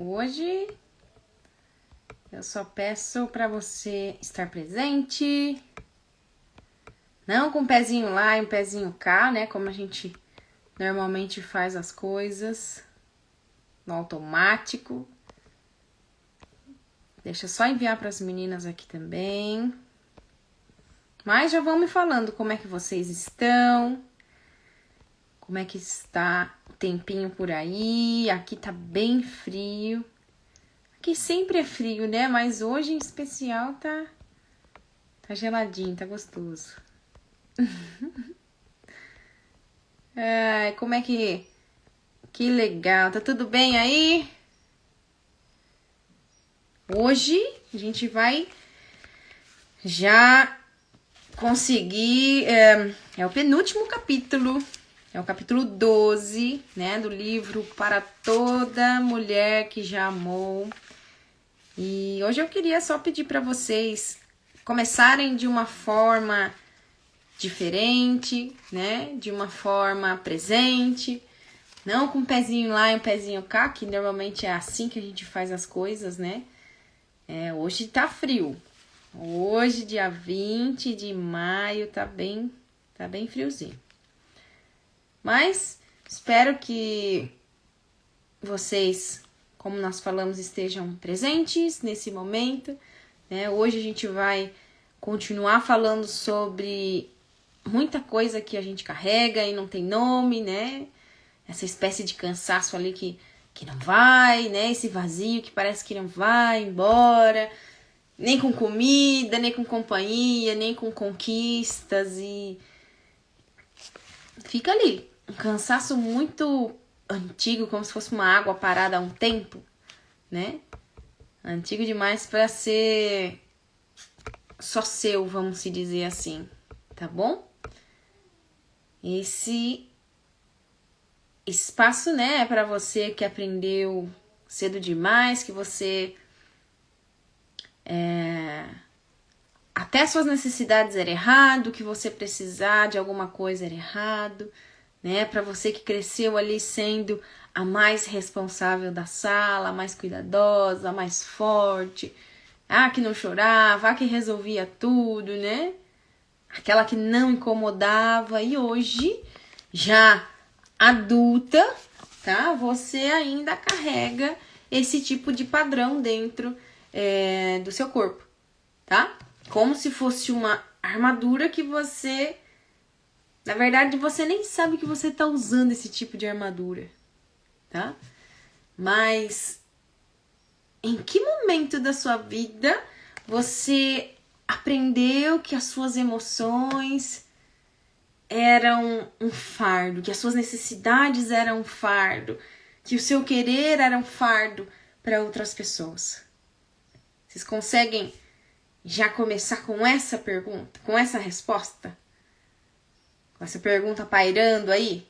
Hoje eu só peço para você estar presente, não com um pezinho lá e um pezinho cá, né? Como a gente normalmente faz as coisas no automático. Deixa eu só enviar para as meninas aqui também. Mas já vão me falando como é que vocês estão, como é que está o tempinho por aí. Aqui tá bem frio. Aqui sempre é frio, né? Mas hoje em especial tá geladinho, tá gostoso. Ai, como é que legal. Tá tudo bem aí? Hoje a gente vai já conseguir, é o penúltimo capítulo, é o capítulo 12, né, do livro Para Toda Mulher que Já Amou. E hoje eu queria só pedir para vocês começarem de uma forma diferente, né, de uma forma presente, não com um pezinho lá e um pezinho cá, que normalmente é assim que a gente faz as coisas, né. Hoje tá frio. Hoje, dia 20 de maio, tá bem friozinho. Mas espero que vocês, como nós falamos, estejam presentes nesse momento, né? Hoje a gente vai continuar falando sobre muita coisa que a gente carrega e não tem nome, né? Essa espécie de cansaço ali que não vai, né? Esse vazio que parece que não vai embora. Nem com comida, nem com companhia, nem com conquistas. E fica ali. Um cansaço muito antigo, como se fosse uma água parada há um tempo, né? Antigo demais para ser só seu, vamos se dizer assim. Tá bom? Esse espaço, né, é para você que aprendeu cedo demais, que você até suas necessidades eram errado, que você precisar de alguma coisa era errado, né? Para você que cresceu ali sendo a mais responsável da sala, a mais cuidadosa, a mais forte, a que não chorava, a que resolvia tudo, né? Aquela que não incomodava. E hoje, já adulta, tá? Você ainda carrega esse tipo de padrão dentro do seu corpo, tá? Como se fosse uma armadura que você... Na verdade, você nem sabe que você tá usando esse tipo de armadura, tá? Mas em que momento da sua vida você aprendeu que as suas emoções eram um fardo, que as suas necessidades eram um fardo, que o seu querer era um fardo para outras pessoas? Vocês conseguem já começar com essa pergunta, com essa resposta? Com essa pergunta pairando aí?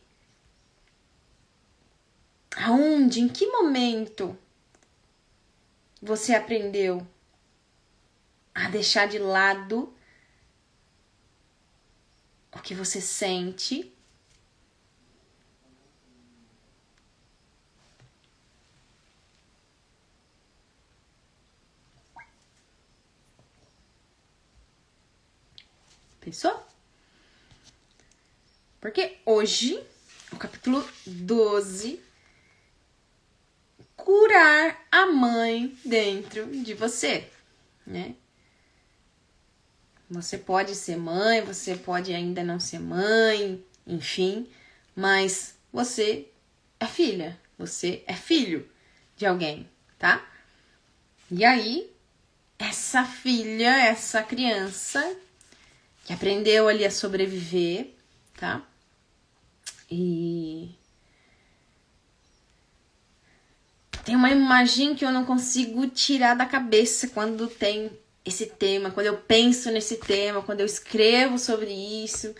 Aonde, em que momento você aprendeu a deixar de lado o que você sente Pensou? Porque hoje, o capítulo 12, curar a mãe dentro de você, né? Você pode ser mãe, você pode ainda não ser mãe, enfim, mas você é filha, você é filho de alguém, tá? E aí, essa filha, essa criança que aprendeu ali a sobreviver, tá? E tem uma imagem que eu não consigo tirar da cabeça quando tem esse tema, quando eu penso nesse tema, quando eu escrevo sobre isso,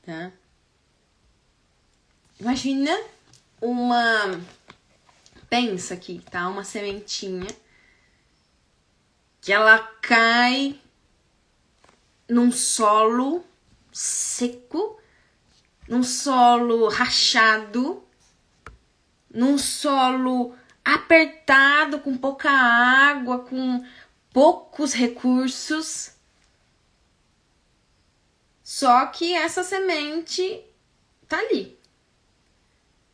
tá? Imagina pensa aqui, tá? Uma sementinha que ela cai num solo seco, num solo rachado, num solo apertado, com pouca água, com poucos recursos. Só que essa semente tá ali.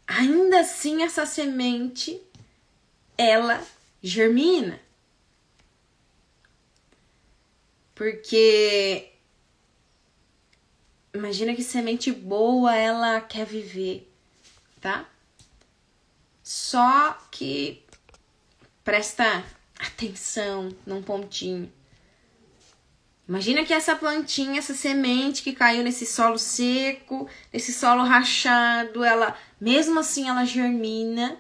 Ainda assim, essa semente, ela germina. Porque imagina que semente boa, ela quer viver, tá? Só que presta atenção num pontinho. Imagina que essa plantinha, essa semente que caiu nesse solo seco, nesse solo rachado, ela, mesmo assim, ela germina.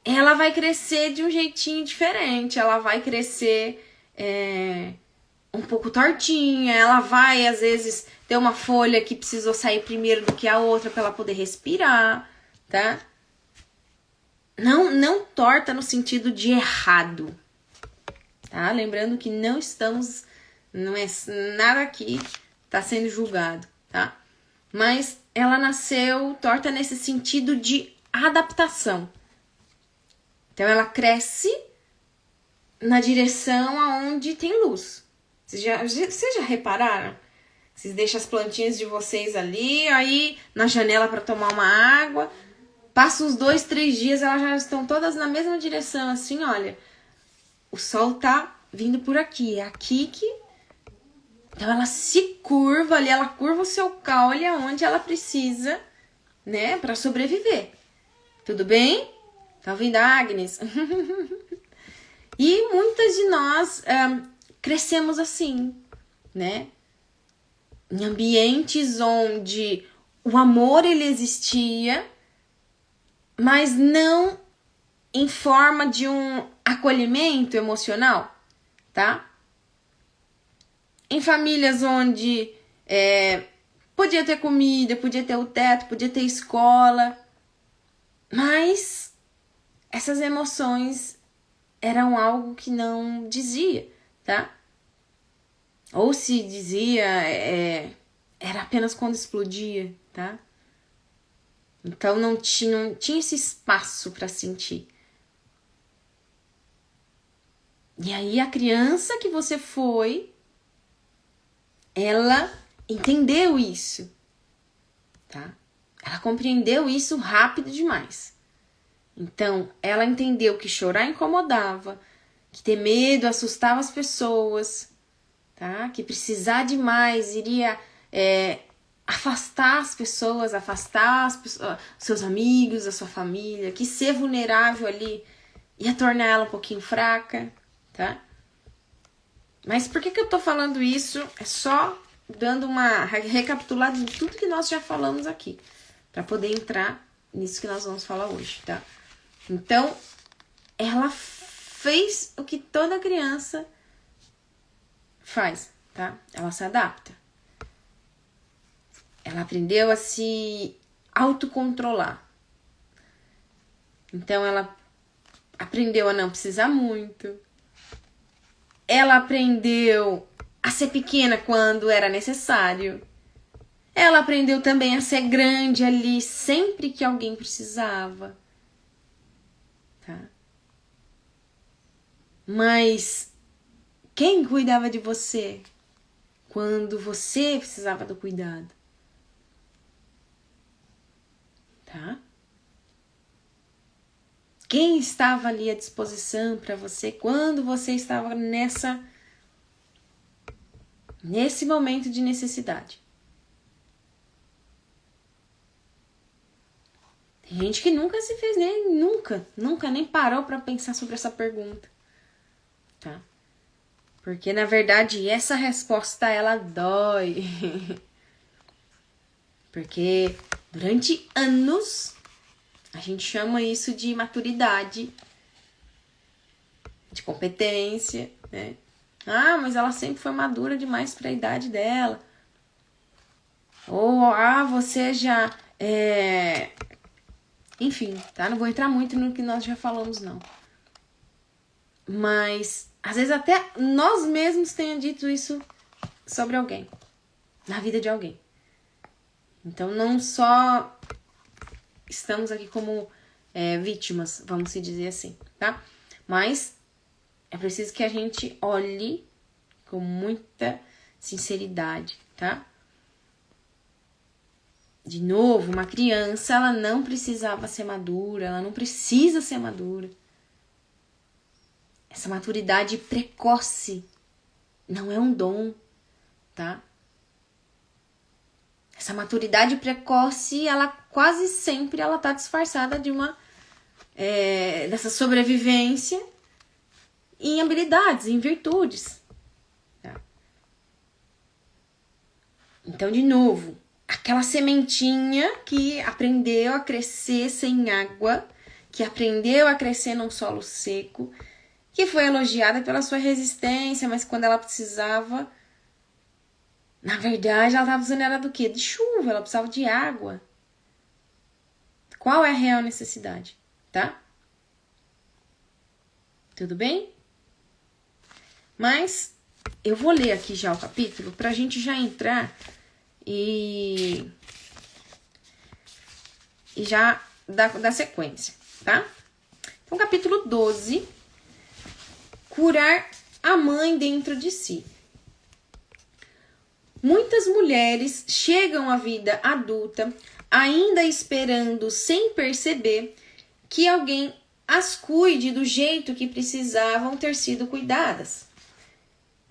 Ela vai crescer de um jeitinho diferente. Ela vai crescer um pouco tortinha. Ela vai, às vezes, ter uma folha que precisou sair primeiro do que a outra para ela poder respirar, tá? Não torta no sentido de errado, tá? Lembrando que não é nada aqui tá sendo julgado, tá? Mas ela nasceu torta nesse sentido de adaptação. Então ela cresce na direção aonde tem luz. Vocês já repararam? Vocês deixam as plantinhas de vocês ali, aí na janela para tomar uma água. Passa uns 2, 3 dias, elas já estão todas na mesma direção, assim, olha. O sol tá vindo por aqui, é aqui que... Então ela se curva ali, ela curva o seu caule aonde ela precisa, né, para sobreviver. Tudo bem? Tá ouvindo a Agnes? E muitas de nós crescemos assim, né? Em ambientes onde o amor ele existia, mas não em forma de um acolhimento emocional, tá? Em famílias onde podia ter comida, podia ter o teto, podia ter escola, mas essas emoções eram algo que não dizia, tá? Ou se dizia, era apenas quando explodia, tá? Então não tinha esse espaço para sentir. E aí a criança que você foi, ela entendeu isso, tá? Ela compreendeu isso rápido demais. Então, ela entendeu que chorar incomodava, que ter medo assustava as pessoas, tá? Que precisar demais iria afastar as pessoas, seus amigos, a sua família, que ser vulnerável ali ia tornar ela um pouquinho fraca, tá? Mas por que eu tô falando isso? É só dando uma recapitulada de tudo que nós já falamos aqui, para poder entrar nisso que nós vamos falar hoje, tá? Então, ela fez o que toda criança faz, tá? Ela se adapta. Ela aprendeu a se autocontrolar. Então, ela aprendeu a não precisar muito. Ela aprendeu a ser pequena quando era necessário. Ela aprendeu também a ser grande ali sempre que alguém precisava. Tá? Mas quem cuidava de você quando você precisava do cuidado? Tá? Quem estava ali à disposição para você quando você estava nesse momento de necessidade? Tem gente que nunca se fez nunca nem parou para pensar sobre essa pergunta, tá? Porque na verdade essa resposta ela dói. Porque durante anos a gente chama isso de maturidade, de competência, né? Ah, mas ela sempre foi madura demais para a idade dela. Ou, você já enfim, tá? Não vou entrar muito no que nós já falamos, não. Mas, às vezes até nós mesmos tenham dito isso sobre alguém. Na vida de alguém. Então, não só estamos aqui como vítimas, vamos se dizer assim, tá? Mas é preciso que a gente olhe com muita sinceridade, tá? De novo, uma criança, ela não precisava ser madura, ela não precisa ser madura. Essa maturidade precoce não é um dom, tá? Essa maturidade precoce, ela quase sempre ela tá disfarçada de dessa sobrevivência em habilidades, em virtudes. Tá? Então, de novo, aquela sementinha que aprendeu a crescer sem água, que aprendeu a crescer num solo seco, que foi elogiada pela sua resistência, mas quando ela precisava, na verdade, ela estava precisando do quê? De chuva, ela precisava de água. Qual é a real necessidade, tá? Tudo bem? Mas eu vou ler aqui já o capítulo pra gente já entrar e já dar sequência, tá? Então, capítulo 12, curar a mãe dentro de si. Muitas mulheres chegam à vida adulta ainda esperando, sem perceber, que alguém as cuide do jeito que precisavam ter sido cuidadas.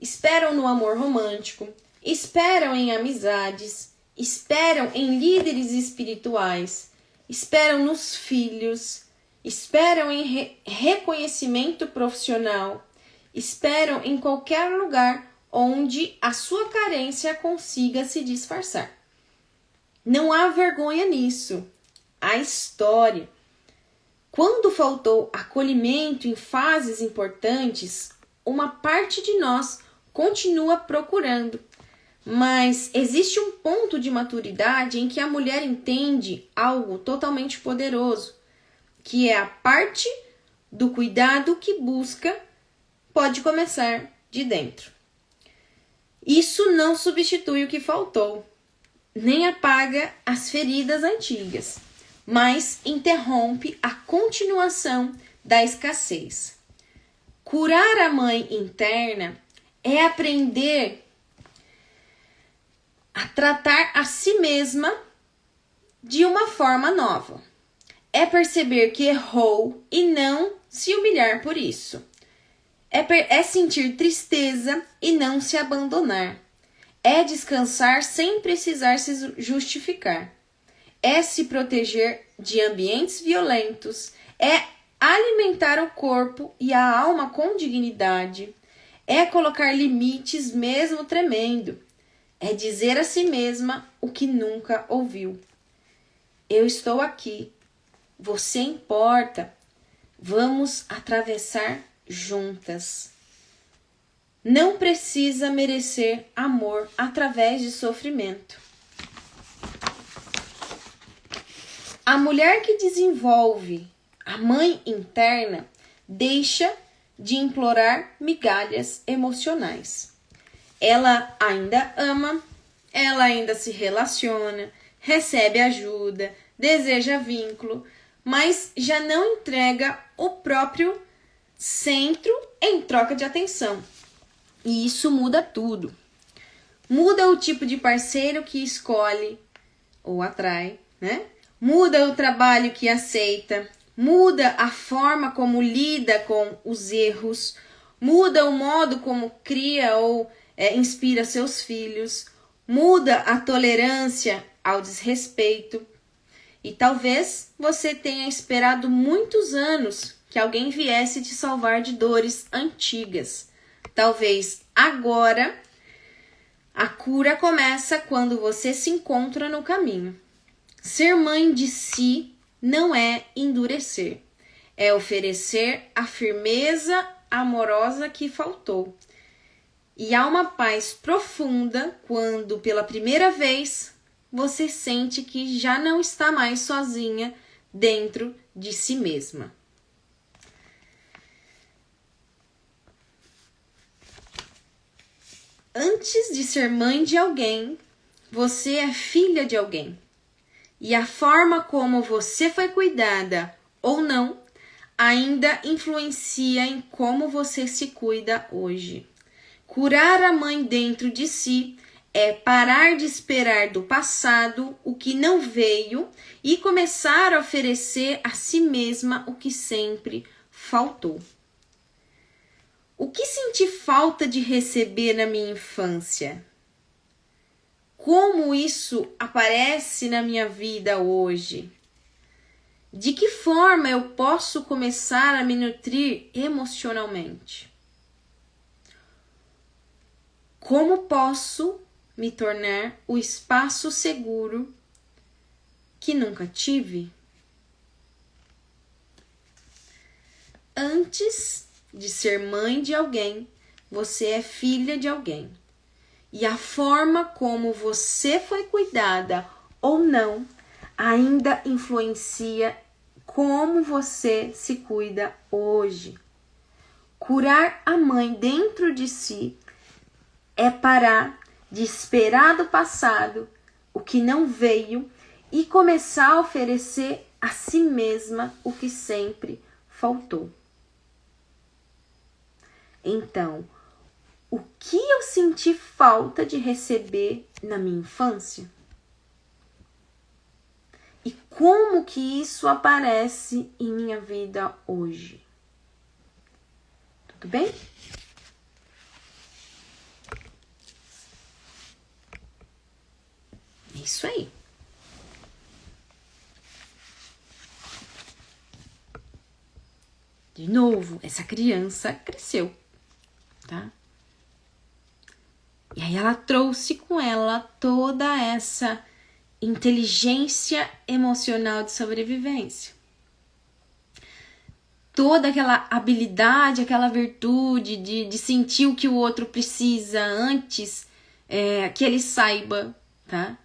Esperam no amor romântico, esperam em amizades, esperam em líderes espirituais, esperam nos filhos, esperam em reconhecimento profissional, esperam em qualquer lugar onde a sua carência consiga se disfarçar. Não há vergonha nisso. Há história. Quando faltou acolhimento em fases importantes, uma parte de nós continua procurando. Mas existe um ponto de maturidade em que a mulher entende algo totalmente poderoso, que é a parte do cuidado que busca pode começar de dentro. Isso não substitui o que faltou, nem apaga as feridas antigas, mas interrompe a continuação da escassez. Curar a mãe interna é aprender a tratar a si mesma de uma forma nova. É perceber que errou e não se humilhar por isso. É sentir tristeza e não se abandonar. É descansar sem precisar se justificar. É se proteger de ambientes violentos. É alimentar o corpo e a alma com dignidade. É colocar limites mesmo tremendo. É dizer a si mesma o que nunca ouviu. Eu estou aqui. Você importa. Vamos atravessar juntas. Não precisa merecer amor através de sofrimento. A mulher que desenvolve a mãe interna deixa de implorar migalhas emocionais. Ela ainda ama, ela ainda se relaciona, recebe ajuda, deseja vínculo, mas já não entrega o próprio centro em troca de atenção. E isso muda tudo. Muda o tipo de parceiro que escolhe ou atrai, né? Muda o trabalho que aceita, muda a forma como lida com os erros, muda o modo como cria ou inspira seus filhos, muda a tolerância ao desrespeito. E talvez você tenha esperado muitos anos que alguém viesse te salvar de dores antigas. Talvez agora a cura começa quando você se encontra no caminho. Ser mãe de si não é endurecer, é oferecer a firmeza amorosa que faltou. E há uma paz profunda quando, pela primeira vez, você sente que já não está mais sozinha dentro de si mesma. Antes de ser mãe de alguém, você é filha de alguém. E a forma como você foi cuidada ou não, ainda influencia em como você se cuida hoje. Curar a mãe dentro de si é parar de esperar do passado o que não veio e começar a oferecer a si mesma o que sempre faltou. O que senti falta de receber na minha infância? Como isso aparece na minha vida hoje? De que forma eu posso começar a me nutrir emocionalmente? Como posso me tornar o espaço seguro que nunca tive? Antes de ser mãe de alguém, você é filha de alguém. E a forma como você foi cuidada ou não ainda influencia como você se cuida hoje. Curar a mãe dentro de si é parar de esperar do passado o que não veio e começar a oferecer a si mesma o que sempre faltou. Então, o que eu senti falta de receber na minha infância? E como que isso aparece em minha vida hoje? Tudo bem? É isso aí. De novo, essa criança cresceu, tá? E aí ela trouxe com ela toda essa inteligência emocional de sobrevivência. Toda aquela habilidade, aquela virtude de sentir o que o outro precisa antes que ele saiba, tá?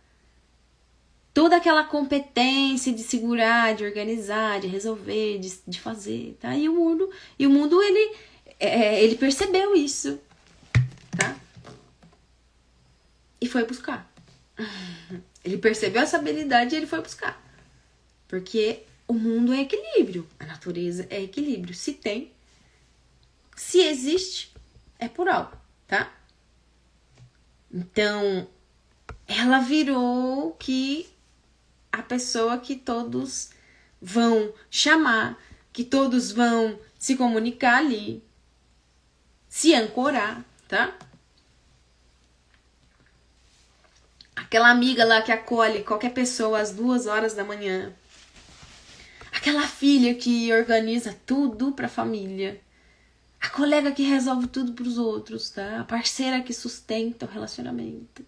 Toda aquela competência de segurar, de organizar, de resolver, de fazer, tá? E o mundo ele percebeu isso, tá? E foi buscar. Ele percebeu essa habilidade e ele foi buscar. Porque o mundo é equilíbrio, a natureza é equilíbrio. Se tem, se existe, é por algo, tá? Então, ela virou que a pessoa que todos vão chamar, que todos vão se comunicar ali, se ancorar, tá? Aquela amiga lá que acolhe qualquer pessoa às 2h da manhã. Aquela filha que organiza tudo pra família. A colega que resolve tudo pros outros, tá? A parceira que sustenta o relacionamento.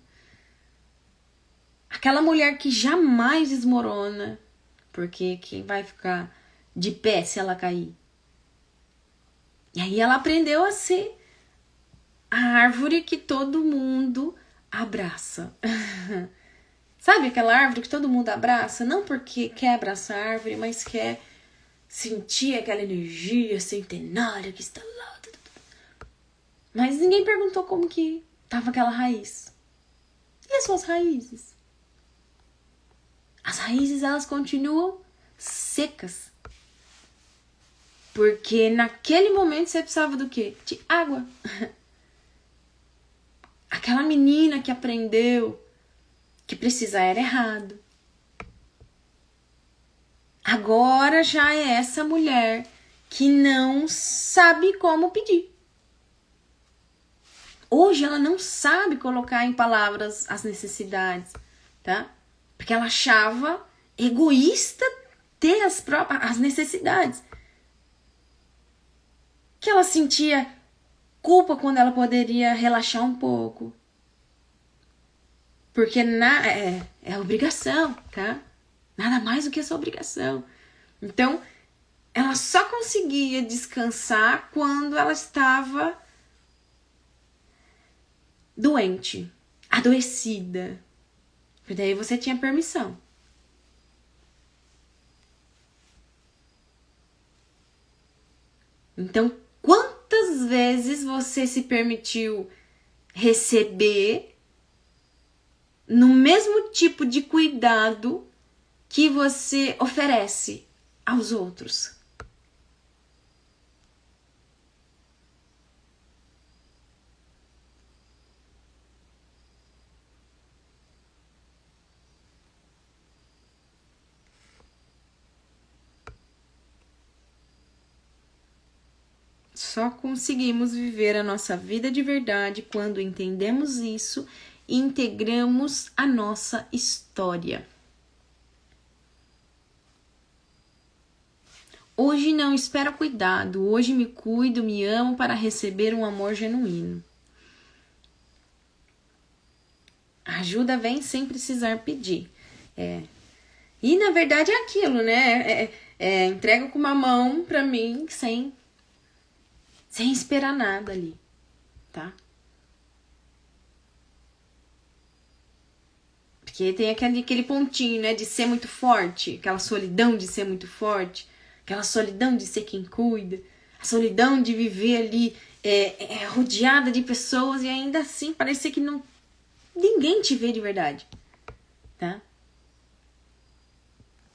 Aquela mulher que jamais desmorona. Porque quem vai ficar de pé se ela cair? E aí ela aprendeu a ser a árvore que todo mundo abraça. Sabe aquela árvore que todo mundo abraça? Não porque quer abraçar a árvore, mas quer sentir aquela energia centenária que está lá. Mas ninguém perguntou como que tava aquela raiz. E as suas raízes? As raízes, elas continuam secas. Porque naquele momento você precisava do quê? De água. Aquela menina que aprendeu que precisar era errado. Agora já é essa mulher que não sabe como pedir. Hoje ela não sabe colocar em palavras as necessidades, tá? Porque ela achava egoísta ter as necessidades. Que ela sentia culpa quando ela poderia relaxar um pouco. Porque é obrigação, tá? Nada mais do que essa obrigação. Então, ela só conseguia descansar quando ela estava doente, adoecida. E daí você tinha permissão. Então, quantas vezes você se permitiu receber no mesmo tipo de cuidado que você oferece aos outros. Só conseguimos viver a nossa vida de verdade quando entendemos isso e integramos a nossa história. Hoje não espero cuidado, hoje me cuido, me amo para receber um amor genuíno. A ajuda vem sem precisar pedir. E na verdade é aquilo, né? Entrega com uma mão pra mim sem esperar nada ali, tá? Porque tem aquele pontinho, né, de ser muito forte, aquela solidão de ser muito forte, aquela solidão de ser quem cuida, a solidão de viver ali rodeada de pessoas e ainda assim parecer que ninguém te vê de verdade, tá?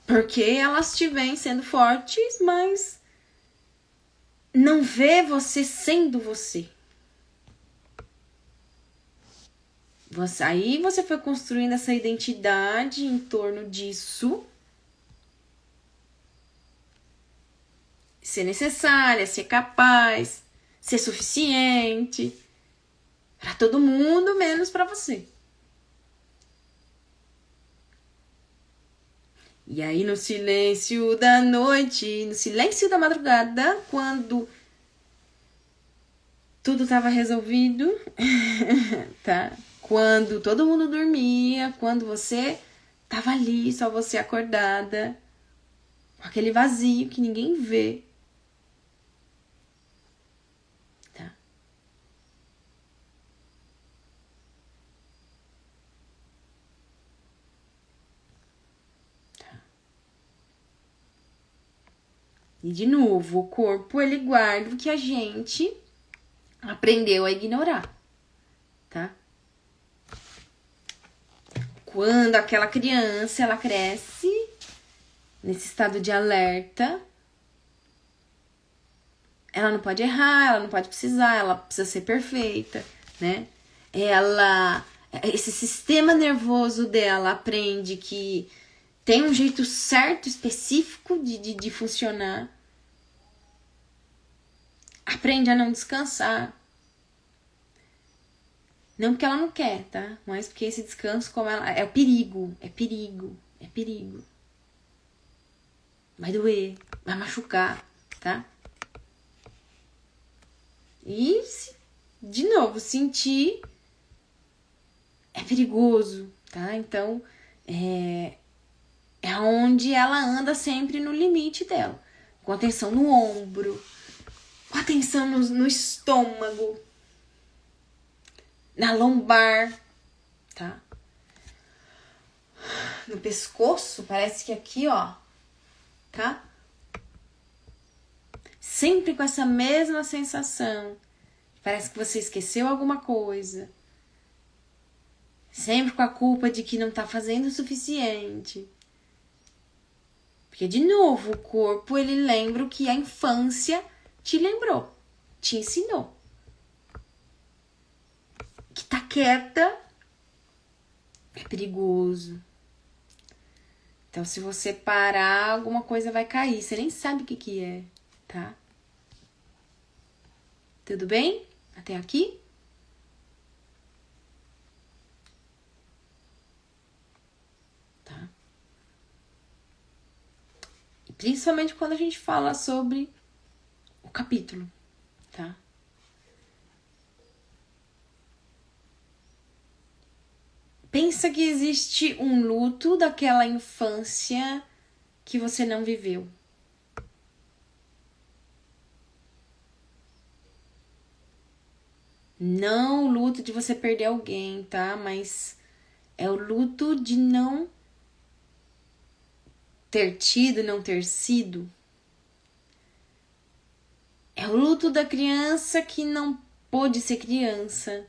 Porque elas te veem sendo fortes, mas não vê você sendo você. Aí você foi construindo essa identidade em torno disso. Ser necessária, ser capaz, ser suficiente. Para todo mundo, menos para você. E aí no silêncio da noite, no silêncio da madrugada, quando tudo estava resolvido, tá? Quando todo mundo dormia, quando você tava ali, só você acordada, com aquele vazio que ninguém vê, tá? E de novo, o corpo ele guarda o que a gente aprendeu a ignorar, tá? Quando aquela criança ela cresce nesse estado de alerta, ela não pode errar, ela não pode precisar, ela precisa ser perfeita, né? Esse sistema nervoso dela aprende que tem um jeito certo, específico de funcionar. Aprende a não descansar. Não porque ela não quer, tá? Mas porque esse descanso, como ela. É perigo. Vai doer, vai machucar, tá? E, de novo, sentir é perigoso, tá? Então, é onde ela anda sempre no limite dela. Com atenção no ombro, com atenção no estômago, na lombar, tá? No pescoço, parece que aqui, ó, tá? Sempre com essa mesma sensação. Parece que você esqueceu alguma coisa. Sempre com a culpa de que não tá fazendo o suficiente. Porque, de novo, o corpo, ele lembra o que a infância te lembrou, te ensinou. Que tá quieta é perigoso. Então, se você parar, alguma coisa vai cair. Você nem sabe o que é, tá? Tudo bem? Até aqui? Tá? E principalmente quando a gente fala sobre o capítulo, tá? Pensa que existe um luto daquela infância que você não viveu. Não o luto de você perder alguém, tá? Mas é o luto de não ter tido, não ter sido. É o luto da criança que não pôde ser criança.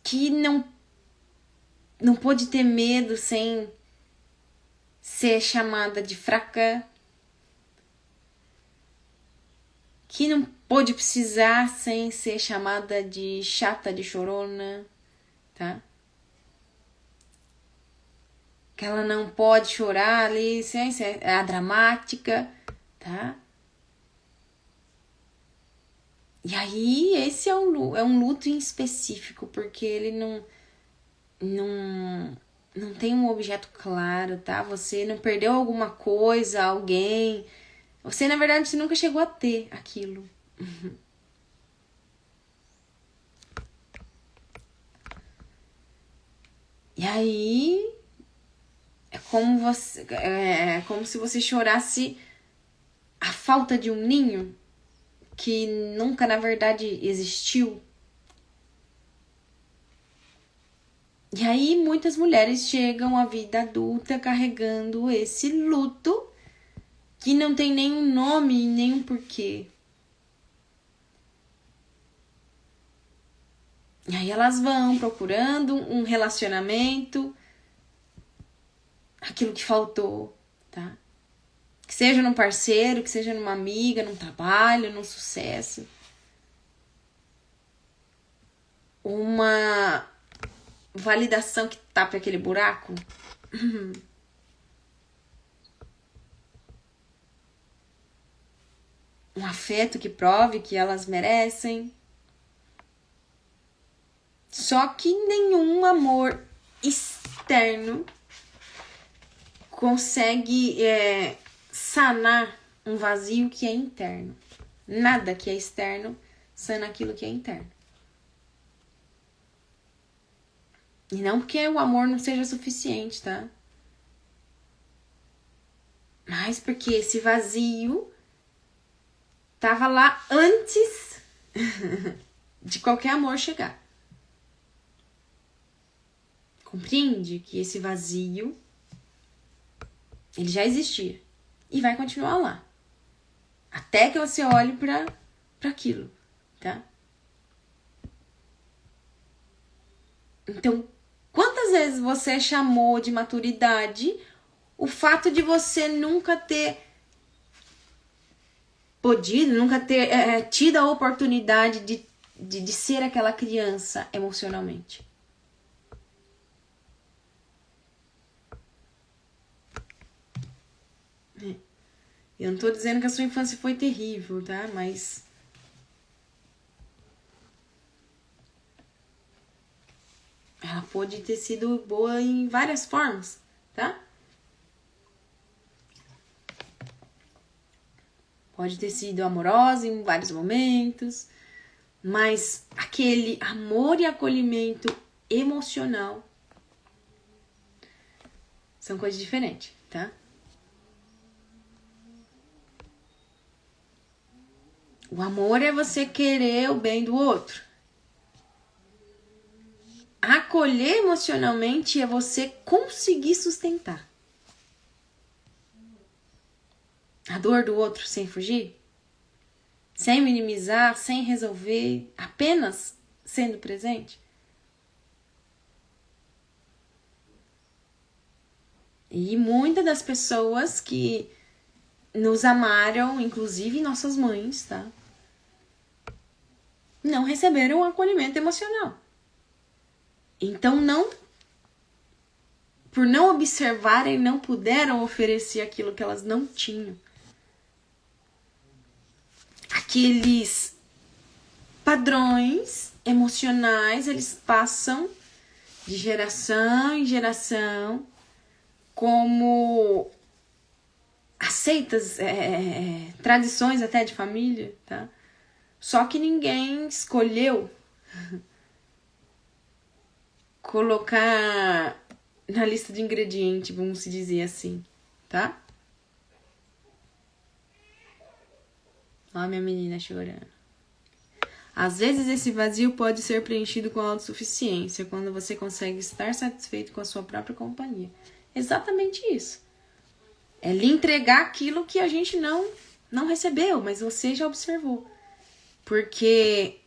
Que não pôde ter medo sem ser chamada de fraca, que não pôde precisar sem ser chamada de chata, de chorona, tá? Que ela não pode chorar ali, é a dramática, tá? E aí, esse é um luto em específico, porque ele não tem um objeto claro, tá? Você não perdeu alguma coisa, alguém. Você, na verdade, você nunca chegou a ter aquilo. E aí, é como se você chorasse a falta de um ninho que nunca, na verdade, existiu. E aí, muitas mulheres chegam à vida adulta carregando esse luto que não tem nenhum nome e nenhum porquê. E aí elas vão procurando um relacionamento, aquilo que faltou, tá? Que seja num parceiro, que seja numa amiga, num trabalho, num sucesso. Uma validação que tapa aquele buraco. Um afeto que prove que elas merecem. Só que nenhum amor externo consegue sanar um vazio que é interno. Nada que é externo sana aquilo que é interno. E não porque o amor não seja suficiente, tá? Mas porque esse vazio tava lá antes de qualquer amor chegar. Compreende que esse vazio ele já existia e vai continuar lá. Até que você olhe para aquilo, tá? Então, quantas vezes você chamou de maturidade o fato de você nunca ter podido, nunca ter tido a oportunidade de ser aquela criança emocionalmente? Eu não tô dizendo que a sua infância foi terrível, tá? Mas ela pode ter sido boa em várias formas, tá? Pode ter sido amorosa em vários momentos, mas aquele amor e acolhimento emocional são coisas diferentes, tá? O amor é você querer o bem do outro. Acolher emocionalmente é você conseguir sustentar a dor do outro sem fugir, sem minimizar, sem resolver, apenas sendo presente. E muitas das pessoas que nos amaram, inclusive nossas mães, tá? Não receberam um acolhimento emocional. Então, por não observarem, não puderam oferecer aquilo que elas não tinham. Aqueles padrões emocionais, eles passam de geração em geração como aceitas, tradições até de família, tá? Só que ninguém escolheu colocar na lista de ingredientes, vamos se dizer assim, tá? Ó, minha menina chorando. Às vezes esse vazio pode ser preenchido com autossuficiência, quando você consegue estar satisfeito com a sua própria companhia. Exatamente isso. É lhe entregar aquilo que a gente não recebeu, mas você já observou. Porque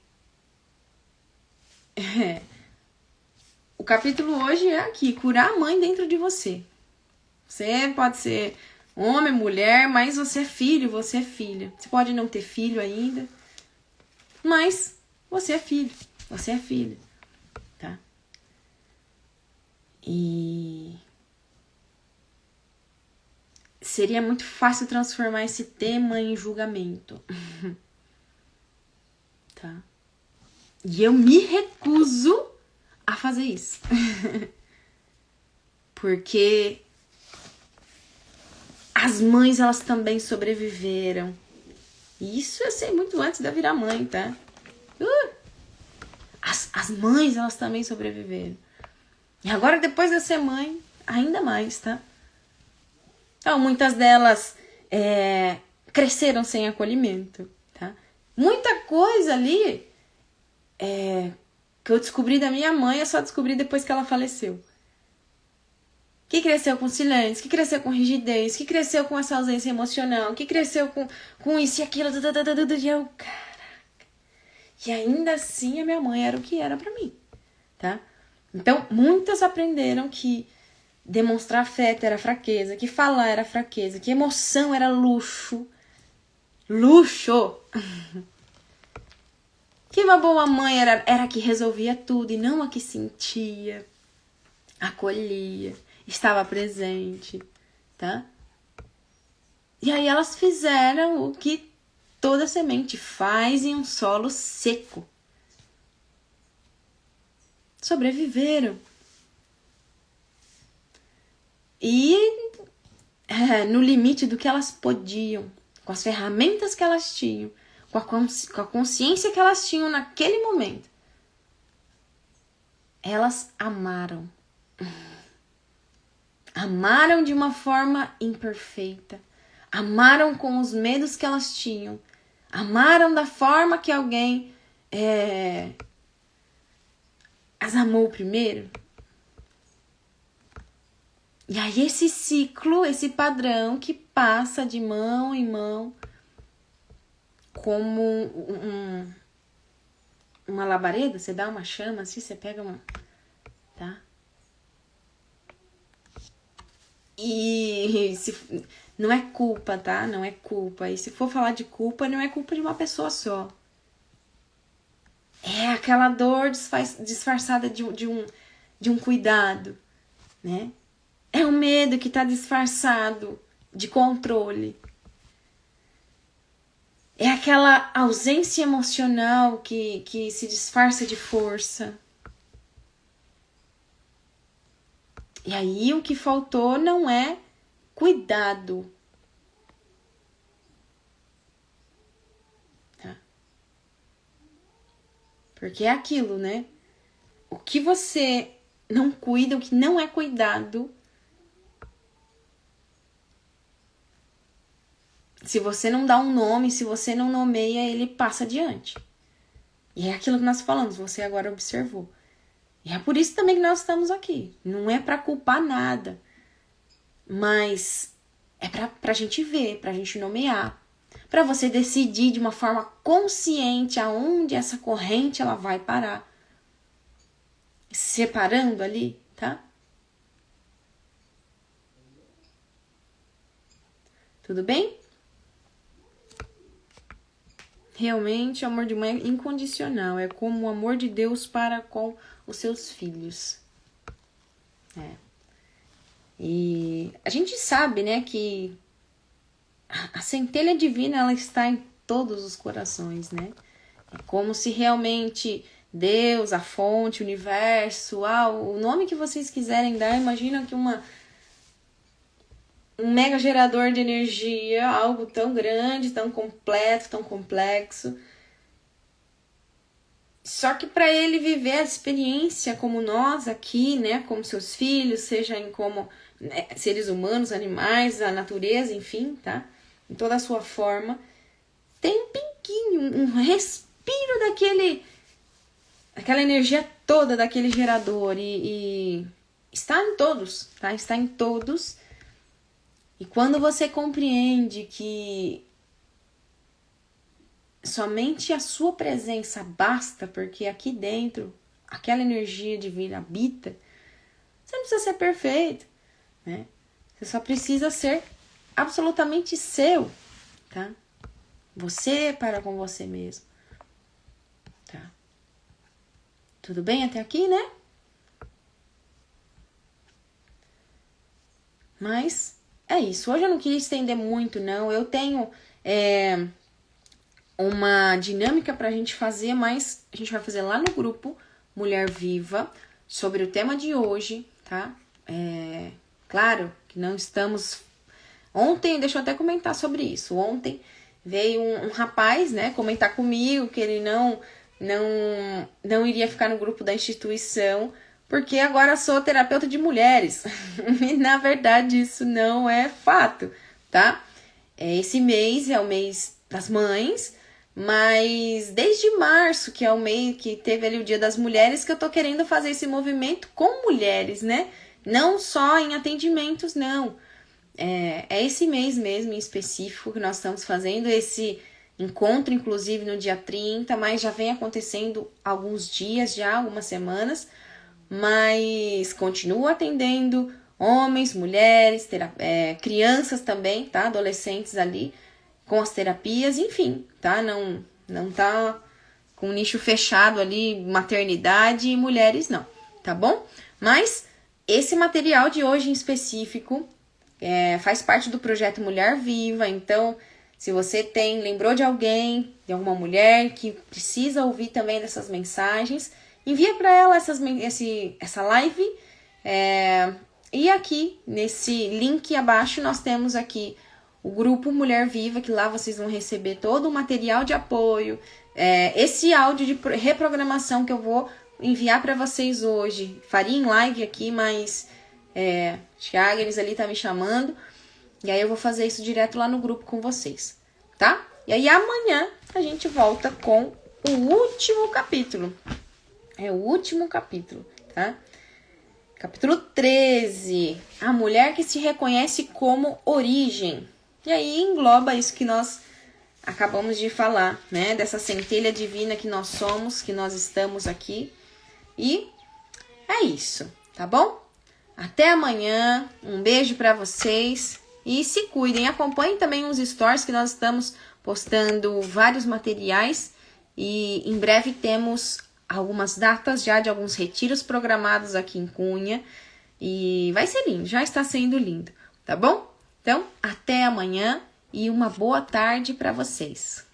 o capítulo hoje é aqui, curar a mãe dentro de você. Você pode ser homem, mulher, mas você é filho, você é filha. Você pode não ter filho ainda, mas você é filho, você é filha, tá? E seria muito fácil transformar esse tema em julgamento, tá? E eu me recuso a fazer isso. Porque as mães, elas também sobreviveram. E isso eu sei muito antes de eu virar mãe, tá? As mães, elas também sobreviveram. E agora, depois de eu ser mãe, ainda mais, tá? Então, muitas delas cresceram sem acolhimento, tá? Muita coisa ali que eu descobri da minha mãe, eu só descobri depois que ela faleceu. Que cresceu com silêncio, que cresceu com rigidez, que cresceu com essa ausência emocional, que cresceu com isso e aquilo. E eu, caraca. E ainda assim a minha mãe era o que era pra mim, tá? Então, muitas aprenderam que demonstrar afeto era fraqueza, que falar era fraqueza, que emoção era luxo. Luxo! Que uma boa mãe era a que resolvia tudo e não a que sentia, acolhia, estava presente, tá? E aí elas fizeram o que toda semente faz em um solo seco. Sobreviveram. E no limite do que elas podiam, com as ferramentas que elas tinham, com a consciência que elas tinham naquele momento, elas amaram. Amaram de uma forma imperfeita. Amaram com os medos que elas tinham. Amaram da forma que alguém as amou primeiro. E aí esse ciclo, esse padrão que passa de mão em mão como uma labareda, você dá uma chama assim, você pega uma, tá? E não é culpa, tá? Não é culpa. E se for falar de culpa, não é culpa de uma pessoa só. É aquela dor disfarçada de um cuidado, né? É o medo que tá disfarçado de controle. É aquela ausência emocional que se disfarça de força. E aí o que faltou não é cuidado. Tá? Porque é aquilo, né? O que você não cuida, o que não é cuidado, se você não dá um nome, se você não nomeia, ele passa adiante. E é aquilo que nós falamos, você agora observou. E é por isso também que nós estamos aqui. Não é para culpar nada, mas é pra gente ver, pra gente nomear, pra você decidir de uma forma consciente aonde essa corrente ela vai parar. Separando ali, tá? Tudo bem? Realmente, o amor de mãe é incondicional. É como o amor de Deus para com os seus filhos. E a gente sabe, né, que a centelha divina, ela está em todos os corações, né? É como se realmente Deus, a fonte, o universo, o nome que vocês quiserem dar, imagina que um mega gerador de energia, algo tão grande, tão completo, tão complexo. Só que para ele viver a experiência como nós aqui, né, como seus filhos, seja em como seres humanos, animais, a natureza, enfim, tá? Em toda a sua forma, tem um pinguinho, um respiro daquela energia toda daquele gerador e está em todos, tá? Está em todos. E quando você compreende que somente a sua presença basta, porque aqui dentro aquela energia divina habita, você não precisa ser perfeito, né? Você só precisa ser absolutamente seu, tá? Você para com você mesmo, tá? Tudo bem até aqui, né? Mas é isso. Hoje eu não queria estender muito, não. Eu tenho uma dinâmica pra gente fazer, mas a gente vai fazer lá no grupo Mulher Viva sobre o tema de hoje, tá? Claro que não estamos... Ontem, deixa eu até comentar sobre isso. Ontem veio um rapaz, né, comentar comigo que ele não iria ficar no grupo da instituição, porque agora sou terapeuta de mulheres. E na verdade isso não é fato, tá? Esse mês é o mês das mães, mas desde março, que é o mês que teve ali o Dia das Mulheres, que eu tô querendo fazer esse movimento com mulheres, né? Não só em atendimentos, não. É esse mês mesmo em específico que nós estamos fazendo esse encontro, inclusive no dia 30, mas já vem acontecendo alguns dias já, algumas semanas, mas continuo atendendo homens, mulheres, crianças também, tá? Adolescentes ali com as terapias, enfim, tá? Não tá com nicho fechado ali, maternidade e mulheres não, tá bom? Mas esse material de hoje em específico faz parte do projeto Mulher Viva, então se você lembrou de alguém, de alguma mulher que precisa ouvir também dessas mensagens, envia para ela essa live. E aqui, nesse link abaixo, nós temos aqui o grupo Mulher Viva, que lá vocês vão receber todo o material de apoio, esse áudio de reprogramação que eu vou enviar para vocês hoje. Faria em live aqui, mas acho que a Agnes ali tá me chamando. E aí eu vou fazer isso direto lá no grupo com vocês, tá? E aí amanhã a gente volta com o último capítulo. É o último capítulo, tá? Capítulo 13. A mulher que se reconhece como origem. E aí engloba isso que nós acabamos de falar, né? Dessa centelha divina que nós somos, que nós estamos aqui. E é isso, tá bom? Até amanhã. Um beijo pra vocês. E se cuidem. Acompanhem também os stories que nós estamos postando vários materiais. E em breve temos algumas datas já de alguns retiros programados aqui em Cunha. E vai ser lindo, já está sendo lindo, tá bom? Então, até amanhã e uma boa tarde para vocês.